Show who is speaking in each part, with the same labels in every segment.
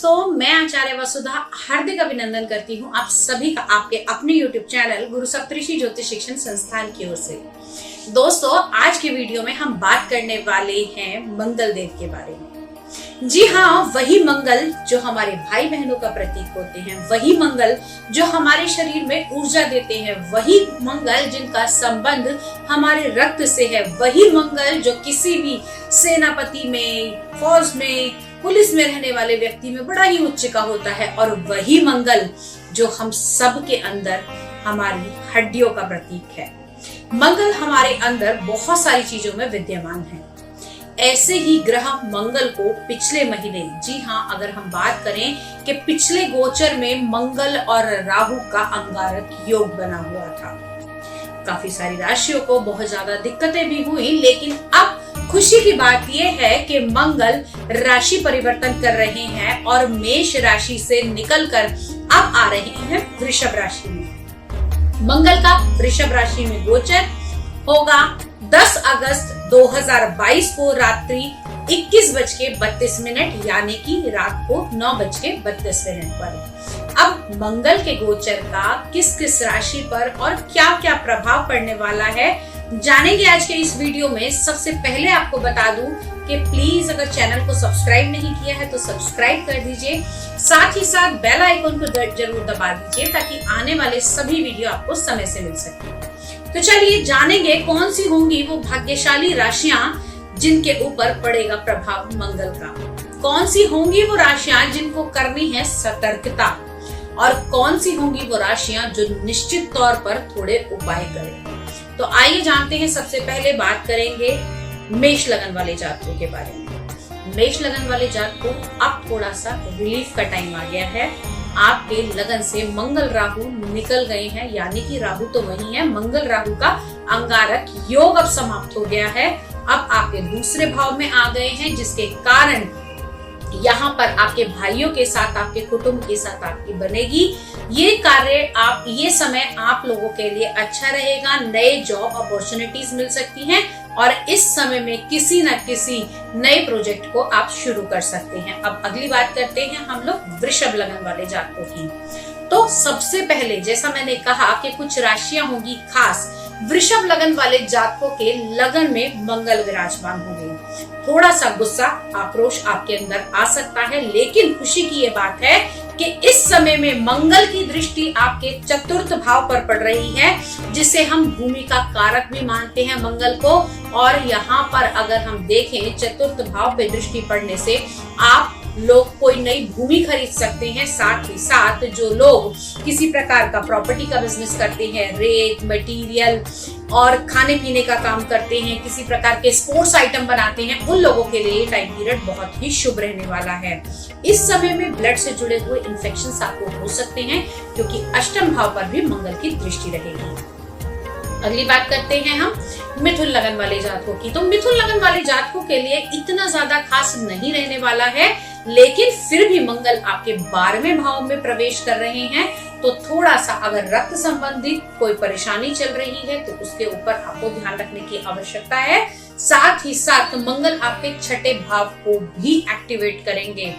Speaker 1: दोस्तों, मैं आचार्य वसुधा हार्दिक अभिनंदन करती हूँ आप सभी का आपके अपने YouTube चैनल गुरु सप्तऋषि ज्योतिष शिक्षण संस्थान की ओर से। दोस्तों, आज के वीडियो में हम बात करने वाले हैं मंगल देव के बारे में। जी हाँ, वही मंगल जो हमारे भाई बहनों का प्रतीक होते हैं, वही मंगल जो हमारे शरीर में ऊर्जा देते हैं, वही मंगल जिनका संबंध हमारे रक्त से है, वही मंगल जो किसी भी सेनापति में, फौज में, पुलिस में रहने वाले व्यक्ति में बड़ा ही उच्च का होता है, और वही मंगल जो हम सब के अंदर हमारी हड्डियों का प्रतीक है। मंगल हमारे अंदर बहुत सारी चीजों में विद्यमान है। ऐसे ही ग्रह मंगल को पिछले महीने, जी हाँ, अगर हम बात करें कि पिछले गोचर में मंगल और राहु का अंगारक योग बना हुआ था। काफी सारी राशियों को बहुत ज्यादा दिक्कतें भी हुई, लेकिन अब खुशी की बात यह है कि मंगल राशि परिवर्तन कर रहे हैं और मेष राशि से निकलकर अब आ रहे हैं वृषभ राशि में। मंगल का वृषभ राशि में गोचर होगा 10 अगस्त 2022 को रात्रि 21:32 यानी कि रात को 9:32 पर। अब मंगल के गोचर का किस किस राशि पर और क्या क्या प्रभाव पड़ने वाला है जानेंगे आज के इस वीडियो में। सबसे पहले आपको बता दूं कि प्लीज अगर चैनल को सब्सक्राइब नहीं किया है तो सब्सक्राइब कर दीजिए, साथ ही साथ बेल आइकन को जरूर दबा दीजिए ताकि आने वाले सभी वीडियो आपको समय से मिल सके। तो चलिए जानेंगे कौन सी होंगी वो भाग्यशाली राशियां जिनके ऊपर पड़ेगा प्रभाव मंगल का। कौन सी होंगी वो राशियां जिनको करनी है सतर्कता, और कौन सी होंगी वो राशियां जो निश्चित तौर पर थोड़े उपाय करें। तो आइए जानते हैं। सबसे पहले बात करेंगे मेष लगन वाले जातकों के बारे में। मेष लगन वाले जातकों, अब थोड़ा सा रिलीफ का टाइम आ गया है। आपके लगन से मंगल राहु निकल गए हैं, यानी कि राहु तो वही है, मंगल राहु का अंगारक योग अब समाप्त हो गया है। अब आपके दूसरे भाव में आ गए हैं, जिसके कारण यहाँ पर आपके भाइयों के साथ, आपके कुटुंब के साथ आपकी बनेगी ये कार्य। आप ये समय आप लोगों के लिए अच्छा रहेगा। नए जॉब अपॉर्चुनिटीज मिल सकती हैं और इस समय में किसी न किसी नए प्रोजेक्ट को आप शुरू कर सकते हैं। अब अगली बात करते हैं हम लोग वृषभ लगन वाले जातकों की। तो सबसे पहले जैसा मैंने कहा कि कुछ राशियां होंगी खास। वृषभ लगन वाले जातकों के लगन में मंगल विराजमान होंगे। थोड़ा सा गुस्सा, आक्रोश आपके अंदर आ सकता है, लेकिन खुशी की ये बात है कि इस समय में मंगल की दृष्टि आपके चतुर्थ भाव पर पड़ रही है, जिसे हम भूमि का कारक भी मानते हैं मंगल को। और यहाँ पर अगर हम देखें, चतुर्थ भाव पे दृष्टि पड़ने से आप लोग कोई नई भूमि खरीद सकते हैं। साथ ही साथ जो लोग किसी प्रकार का प्रॉपर्टी का बिजनेस करते हैं, रेत, मटेरियल और खाने पीने का काम करते हैं, किसी प्रकार के स्पोर्ट्स आइटम बनाते हैं, उन लोगों के लिए टाइम पीरियड बहुत ही शुभ रहने वाला है। इस समय में ब्लड से जुड़े हुए इन्फेक्शन आपको हो सकते हैं, क्योंकि अष्टम भाव पर भी मंगल की दृष्टि रहेगी। अगली बात करते हैं हम मिथुन लगन वाले जातकों की। तो मिथुन लगन वाले जातकों के लिए इतना ज्यादा खास नहीं रहने वाला है, लेकिन फिर भी मंगल आपके 12वें भाव में प्रवेश कर रहे हैं। तो थोड़ा सा अगर रक्त संबंधित कोई परेशानी चल रही है तो उसके ऊपर आपको ध्यान रखने की आवश्यकता है। साथ ही साथ मंगल आपके 6ठे भाव को भी एक्टिवेट करेंगे।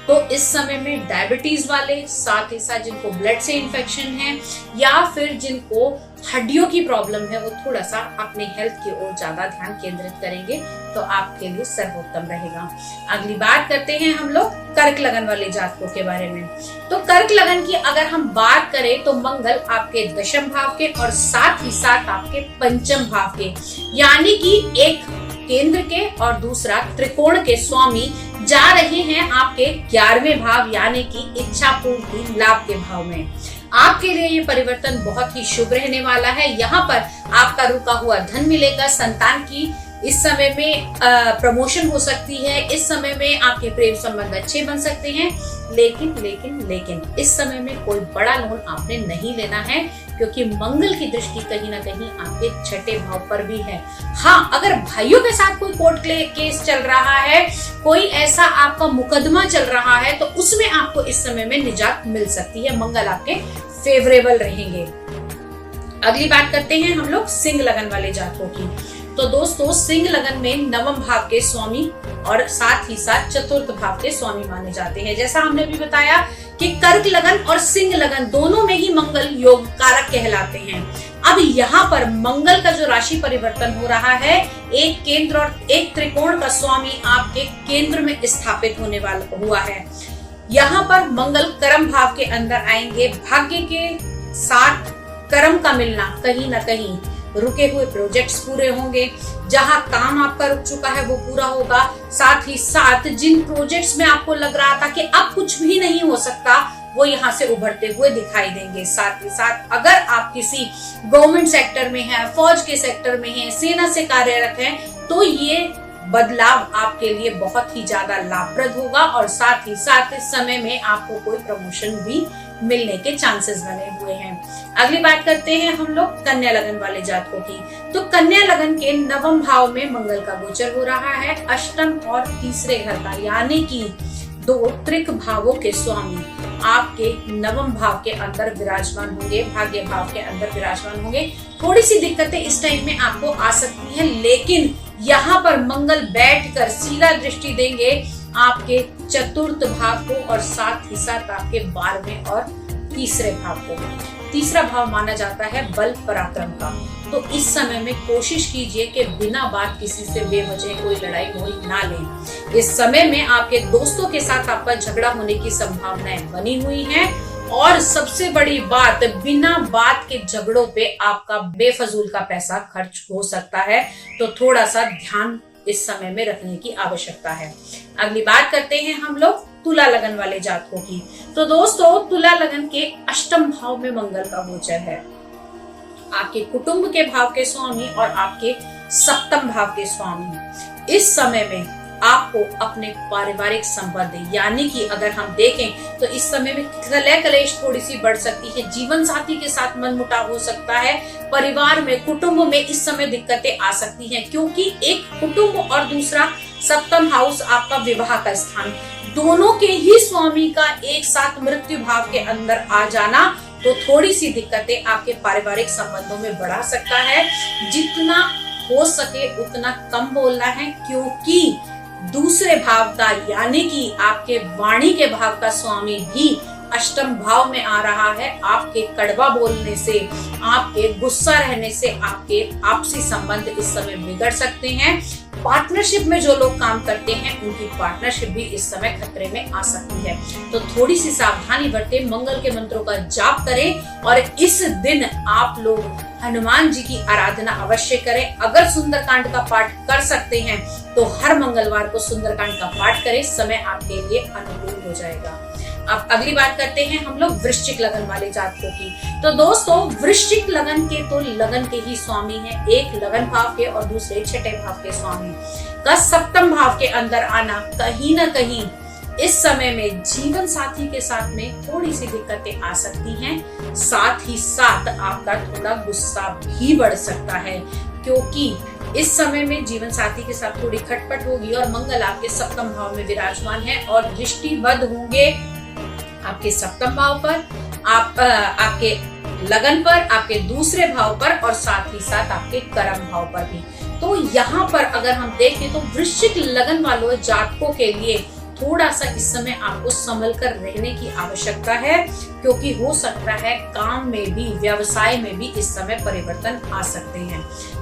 Speaker 1: तो इस समय में डायबिटीज वाले, साथ ही साथ जिनको ब्लड से इन्फेक्शन है या फिर जिनको हड्डियों की प्रॉब्लम है, वो थोड़ा सा अपने हेल्थ की ओर ज्यादा ध्यान केंद्रित करेंगे तो आपके लिए सर्वोत्तम रहेगा। अगली बात करते हैं हम लोग कर्क लगन वाले जातकों के बारे में। तो कर्क लगन की अगर हम बात करें तो मंगल आपके दशम भाव के और साथ ही साथ आपके पंचम भाव के, यानी कि एक केंद्र के और दूसरा त्रिकोण के स्वामी जा रहे हैं आपके 11वें भाव, यानी कि इच्छा पूर्ति लाभ के भाव में। आपके लिए ये परिवर्तन बहुत ही शुभ रहने वाला है। यहाँ पर आपका रुका हुआ धन मिलेगा, संतान की इस समय में प्रमोशन हो सकती है, इस समय में आपके प्रेम संबंध अच्छे बन सकते हैं। लेकिन इस समय में कोई बड़ा लोन आपने नहीं लेना है, क्योंकि मंगल की दृष्टि कहीं ना कहीं आपके 6ठे भाव पर भी है। हाँ, अगर भाइयों के साथ कोई कोर्ट केस चल रहा है, कोई ऐसा आपका मुकदमा चल रहा है, तो उसमें आपको इस समय में निजात मिल सकती है। मंगल आपके फेवरेबल रहेंगे। अगली बात करते हैं हम लोग सिंह लगन वाले जातकों की। तो दोस्तों, सिंह लगन में 9वें भाव के स्वामी और साथ ही साथ चतुर्थ भाव के स्वामी माने जाते हैं। जैसा हमने भी बताया कि कर्क लगन और सिंह लगन दोनों में ही मंगल योग कारक कहलाते हैं। अब यहाँ पर मंगल का जो राशि परिवर्तन हो रहा है, एक केंद्र और एक त्रिकोण का स्वामी आपके केंद्र में स्थापित होने वाला हुआ है। यहाँ पर मंगल कर्म भाव के अंदर आएंगे। भाग्य के साथ कर्म का मिलना, कहीं ना कहीं रुके हुए प्रोजेक्ट्स पूरे होंगे, जहां काम आपका रुक चुका है वो पूरा होगा। साथ ही साथ जिन प्रोजेक्ट्स में आपको लग रहा था कि अब कुछ भी नहीं हो सकता, वो यहाँ से उभरते हुए दिखाई देंगे। साथ ही साथ अगर आप किसी गवर्नमेंट सेक्टर में हैं, फौज के सेक्टर में हैं, सेना से कार्यरत हैं, तो ये बदलाव आपके लिए बहुत ही ज्यादा लाभप्रद होगा और साथ ही साथ इस समय में आपको कोई प्रमोशन भी मिलने के चांसेस बने हुए हैं। अगली बात करते हैं हम लोग कन्या लगन वाले जातकों की। तो कन्या लगन के नवम भाव में मंगल का गोचर हो रहा है, अष्टम और तीसरे घर का, यानी कि दो त्रिक भावों के स्वामी आपके नवम भाव के अंदर विराजमान होंगे, भाग्य भाव के अंदर विराजमान होंगे। थोड़ी सी दिक्कतें इस टाइम में आपको आ सकती है, लेकिन यहाँ पर मंगल बैठकर सीधा दृष्टि देंगे आपके चतुर्थ भाव को और साथ ही साथ आपके 12वें और तीसरे भाव को। तीसरा भाव माना जाता है बल पराक्रम का। तो इस समय में कोशिश कीजिए कि बिना बात किसी से बेवजह कोई लड़ाई मोल ना लें। इस समय में आपके दोस्तों के साथ आपका झगड़ा होने की संभावनाएं बनी हुई हैं और सबसे बड़ी बात, बिना बात के झगड़ों पे आपका बेफजूल का पैसा खर्च हो सकता है, तो थोड़ा सा ध्यान इस समय में रखने की आवश्यकता है। अगली बात करते हैं हम लोग तुला लगन वाले जातकों की। तो दोस्तों, तुला लगन के अष्टम भाव में मंगल का गोचर है, आपके कुटुंब के भाव के स्वामी और आपके सप्तम भाव के स्वामी। इस समय में आपको अपने पारिवारिक संबंध, यानी कि अगर हम देखें तो इस समय में कलह कलेश थोड़ी सी बढ़ सकती है, जीवन साथी के साथ मनमुटाव हो सकता है, परिवार में, कुटुंब में इस समय दिक्कतें आ सकती हैं, क्योंकि एक कुटुंब और दूसरा सप्तम हाउस आपका विवाह का स्थान, दोनों के ही स्वामी का एक साथ मृत्यु भाव के अंदर आ जाना तो थोड़ी सी दिक्कतें आपके पारिवारिक संबंधों में बढ़ा सकता है। जितना हो सके उतना कम बोलना है, क्योंकि दूसरे भाव का यानी कि आपके वाणी के भाव का स्वामी भी अष्टम भाव में आ रहा है। आपके कड़वा बोलने से, आपके गुस्सा रहने से आपके आपसी संबंध इस समय बिगड़ सकते हैं। पार्टनरशिप में जो लोग काम करते हैं उनकी पार्टनरशिप भी इस समय खतरे में आ सकती है, तो थोड़ी सी सावधानी बरतें, मंगल के मंत्रों का जाप करें और इस दिन आप लोग हनुमान जी की आराधना अवश्य करें। अगर सुंदरकांड का पाठ कर सकते हैं तो हर मंगलवार को सुंदरकांड का पाठ करें, समय आपके लिए अनुकूल हो जाएगा। अब अगली बात करते हैं हम लोग वृश्चिक लगन वाले जातकों की। तो दोस्तों, वृश्चिक लगन के तो लगन के ही स्वामी हैं, एक लगन भाव के और दूसरे छठे भाव के स्वामी का सप्तम भाव के अंदर आना कहीं ना कहीं इस समय में जीवन साथी के साथ में थोड़ी सी दिक्कतें आ सकती हैं। साथ ही साथ आपका थोड़ा गुस्सा भी बढ़ सकता है, क्योंकि इस समय में जीवन साथी के साथ थोड़ी खटपट होगी और मंगल आपके सप्तम भाव में विराजमान है और दृष्टिबद्ध होंगे आपके सप्तम भाव पर, आपके लगन पर, आपके दूसरे भाव पर और साथ ही साथ आपके कर्म भाव पर भी। तो यहाँ पर अगर हम देखें तो वृश्चिक लगन वालों जातकों के लिए थोड़ा सा इस समय आपको संभल कर रहने की आवश्यकता है, क्योंकि हो सकता है काम में भी, व्यवसाय में भी इस समय परिवर्तन आ सकते हैं।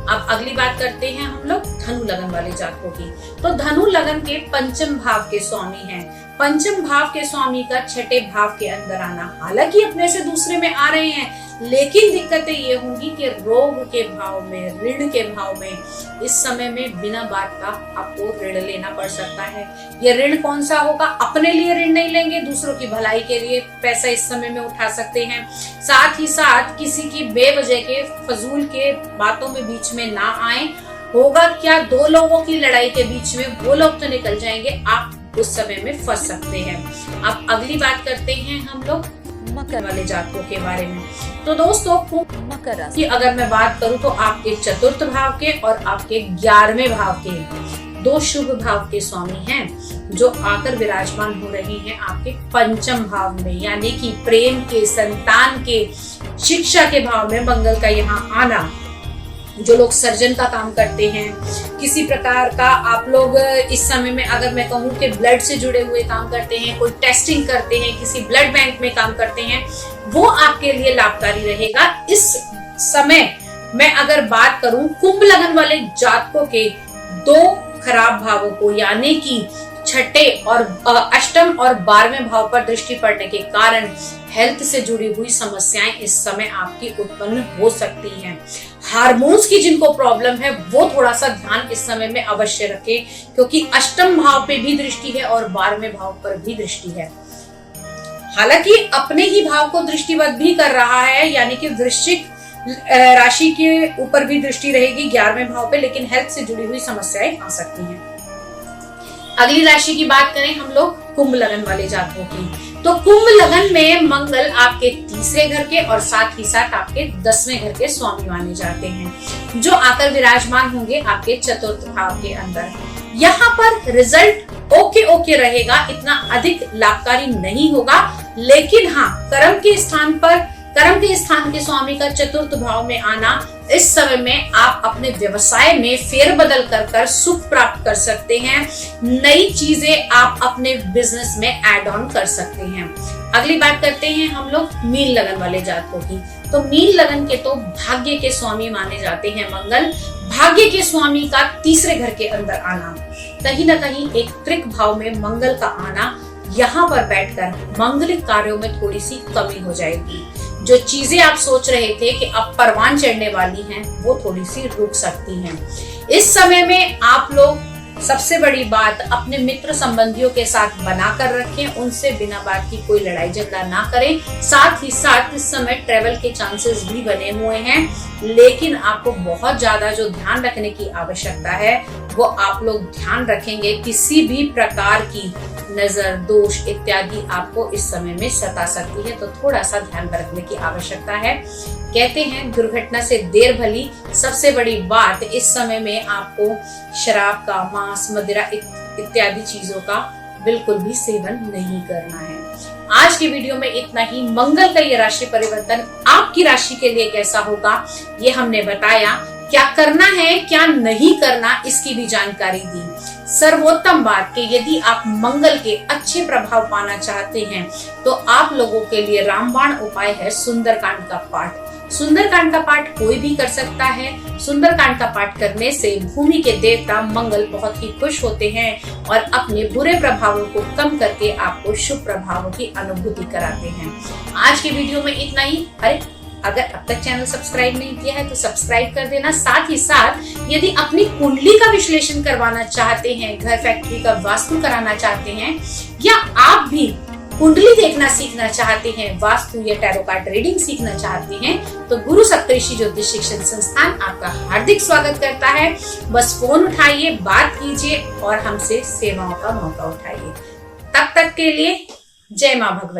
Speaker 1: अब अगली बात करते हैं हम लोग धनु लगन वाले जातकों की। तो धनु लगन के पंचम भाव के स्वामी हैं। पंचम भाव के स्वामी का छठे भाव के अंदर आना, हालांकि अपने से दूसरे में आ रहे हैं, लेकिन दिक्कतें ये होंगी कि रोग के भाव में, ऋण के भाव में इस समय में बिना बात का आपको ऋण लेना पड़ सकता है। ये ऋण कौन सा होगा? अपने लिए ऋण नहीं लेंगे, दूसरों की भलाई के लिए पैसा इस समय में उठा सकते हैं। साथ ही साथ किसी की बेवजह के फजूल के बातों में बीच में ना आए। होगा क्या, दो लोगों की लड़ाई के बीच में वो लोग तो निकल जाएंगे, आप उस समय में फंस सकते हैं। अब अगली बात करते हैं हम लोग मकर वाले जातकों के बारे में। तो दोस्तों, मकर राशि की अगर मैं बात करूं तो आपके चतुर्थ भाव के और आपके 11वें भाव के दो शुभ भाव के स्वामी हैं, जो आकर विराजमान हो रहे हैं आपके पंचम भाव में, यानी कि प्रेम के, संतान के, शिक्षा के भाव में मंगल का यहाँ आना जो लोग सर्जन का काम करते हैं, किसी प्रकार का आप लोग इस समय में अगर मैं कहूँ कि ब्लड से जुड़े हुए काम करते हैं, कोई टेस्टिंग करते हैं, किसी ब्लड बैंक में काम करते हैं, वो आपके लिए लाभकारी रहेगा। इस समय मैं अगर बात करूं कुंभ लगन वाले जातकों के 2 खराब भावों को यानी कि छठे और अष्टम और 12वें भाव पर दृष्टि पड़ने के कारण हेल्थ से जुड़ी हुई समस्याएं इस समय आपकी उत्पन्न हो सकती हैं। हार्मोन्स की जिनको प्रॉब्लम है वो थोड़ा सा ध्यान इस समय में अवश्य रखें, क्योंकि अष्टम भाव पे भी दृष्टि है और 12वें भाव पर भी दृष्टि है। हालांकि अपने ही भाव को दृष्टिवत भी कर रहा है, यानी कि वृश्चिक राशि के ऊपर भी दृष्टि रहेगी 11वें भाव पे, लेकिन हेल्थ से जुड़ी हुई समस्याएं आ सकती हैं। अगली राशि की बात करें हम लोग कुंभ लगन वाले जातकों की, तो कुंभ लगन में मंगल आपके 3रे घर के और साथ ही साथ आपके 10वें घर के स्वामी माने जाते हैं, जो आकर विराजमान होंगे आपके 4th भाव के अंदर। यहाँ पर रिजल्ट ओके रहेगा, इतना अधिक लाभकारी नहीं होगा, लेकिन हाँ कर्म के स्थान के स्वामी का 4th भाव में आना, इस समय में आप अपने व्यवसाय में फेरबदल कर सुख प्राप्त कर सकते हैं। नई चीजें आप अपने बिजनेस में ऐड ऑन कर सकते हैं। अगली बात करते हैं हम लोग मीन लगन वाले जातकों की, तो मीन लगन के तो भाग्य के स्वामी माने जाते हैं मंगल। भाग्य के स्वामी का 3रे घर के अंदर आना, कहीं ना कहीं एक त्रिक भाव में मंगल का आना, यहाँ पर बैठकर मंगलिक कार्यों में थोड़ी सी कमी हो जाएगी। जो चीजें आप सोच रहे थे कि अब परवान चढ़ने वाली हैं, वो थोड़ी सी रुक सकती हैं। इस समय में आप लोग सबसे बड़ी बात अपने मित्र संबंधियों के साथ बनाकर रखें, उनसे बिना बात की कोई लड़ाई झगड़ा ना करें। साथ ही साथ इस समय ट्रेवल के चांसेस भी बने हुए हैं, लेकिन आपको बहुत ज्यादा जो ध्यान रखने की आवश्यकता है वो आप लोग ध्यान रखेंगे। किसी भी प्रकार की नजर दोष इत्यादि आपको इस समय में सता सकती है, तो थोड़ा सा ध्यान रखने की आवश्यकता है। कहते हैं दुर्घटना से देर भली। सबसे बड़ी बात इस समय में आपको शराब का, मांस, मदिरा इत्यादि चीजों का बिल्कुल भी सेवन नहीं करना है। आज के वीडियो में इतना ही। मंगल का ये राशि परिवर्तन आपकी राशि के लिए कैसा होगा ये हमने बताया। क्या करना है क्या नहीं करना इसकी भी जानकारी दी। सर्वोत्तम बात कि यदि आप मंगल के अच्छे प्रभाव पाना चाहते हैं तो आप लोगों के लिए रामबाण उपाय है सुंदरकांड का पाठ। सुंदरकांड का पाठ कोई भी कर सकता है। सुंदरकांड का पाठ करने से भूमि के देवता मंगल बहुत ही खुश होते हैं और अपने बुरे प्रभावों को कम करके आपको शुभ प्रभावों की अनुभूति कराते हैं। आज के वीडियो में इतना ही। अगर अब तक चैनल सब्सक्राइब नहीं किया है तो सब्सक्राइब कर देना। साथ ही साथ यदि अपनी कुंडली का विश्लेषण करवाना चाहते हैं, घर फैक्ट्री का वास्तु कराना चाहते हैं, या आप भी कुंडली देखना सीखना चाहते हैं, वास्तु या टैरो कार्ड रीडिंग सीखना चाहते हैं, तो गुरु सप्तऋषि ज्योतिष शिक्षण संस्थान आपका हार्दिक स्वागत करता है। बस फोन उठाइए, बात कीजिए और हमसे सेवाओं का मौका उठाइए। तब तक के लिए जय मां भगवती।